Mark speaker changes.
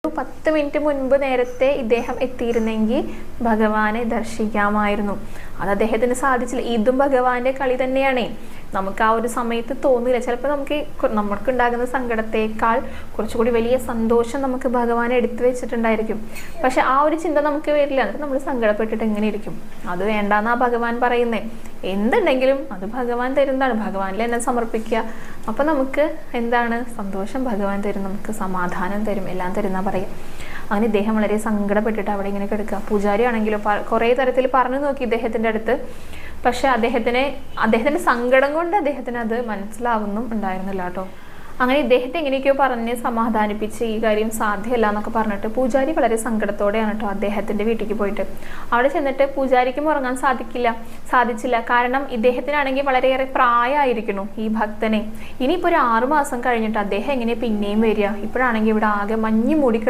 Speaker 1: 10 minute മുൻപ് നേരത്തെ ഇദ്ദേഹം എത്തിയിരുന്നെങ്കിൽ ഭഗവാനെ ദർശിക്കാമായിരുന്നു. അത് അദ്ദേഹത്തിന് സാധിച്ചില്ല. ഇതും ഭഗവാന്റെ കളി തന്നെയാണ്. നമുക്ക് ആ ഒരു സമയത്ത് തോന്നില്ല. ചിലപ്പോൾ നമുക്കുണ്ടാകുന്ന സങ്കടത്തേക്കാൾ കുറച്ചുകൂടി വലിയ സന്തോഷം നമുക്ക് ഭഗവാനെ എടുത്തു വെച്ചിട്ടുണ്ടായിരിക്കും. പക്ഷെ ആ ഒരു ചിന്ത നമുക്ക് വരില്ല. എന്നിട്ട് നമ്മൾ സങ്കടപ്പെട്ടിട്ട് എങ്ങനെ ഇരിക്കും? അത് വേണ്ടാന്നാ ഭഗവാൻ പറയുന്നേ. എന്തുണ്ടെങ്കിലും അത് ഭഗവാൻ തരുന്നതാണ്. ഭഗവാനിൽ എന്നെ സമർപ്പിക്കുക. അപ്പം നമുക്ക് എന്താണ് സന്തോഷം ഭഗവാൻ തരും, നമുക്ക് സമാധാനം തരും, എല്ലാം തരുന്ന പറയാം. അങ്ങനെ ഇദ്ദേഹം വളരെ സങ്കടപ്പെട്ടിട്ട് അവിടെ ഇങ്ങനെ കിടക്കുക. പൂജാരി ആണെങ്കിലും കുറേ തരത്തിൽ പറഞ്ഞു നോക്കി ഇദ്ദേഹത്തിൻ്റെ അടുത്ത്. പക്ഷെ അദ്ദേഹത്തിന്റെ സങ്കടം കൊണ്ട് അദ്ദേഹത്തിന് അത് മനസ്സിലാവുന്നും ഉണ്ടായിരുന്നില്ല കേട്ടോ. അങ്ങനെ ഇദ്ദേഹത്തെ എങ്ങനെയൊക്കെയോ പറഞ്ഞ് സമാധാനിപ്പിച്ച് ഈ കാര്യം സാധ്യമല്ല എന്നൊക്കെ പറഞ്ഞിട്ട് പൂജാരി വളരെ സങ്കടത്തോടെയാണ് കേട്ടോ അദ്ദേഹത്തിന്റെ വീട്ടിലേക്ക് പോയിട്ട്. അവിടെ ചെന്നിട്ട് പൂജാരിക്കും ഉറങ്ങാൻ സാധിച്ചില്ല. കാരണം ഇദ്ദേഹത്തിനാണെങ്കിൽ വളരെയേറെ പ്രായമായിരിക്കുന്നു ഈ ഭക്തനെ. ഇനിയിപ്പോൾ ഒരു 6 മാസം കഴിഞ്ഞിട്ട് അദ്ദേഹം എങ്ങനെ പിന്നെയും വരിക? ഇപ്പോഴാണെങ്കിൽ ഇവിടെ ആകെ മഞ്ഞ് മൂടി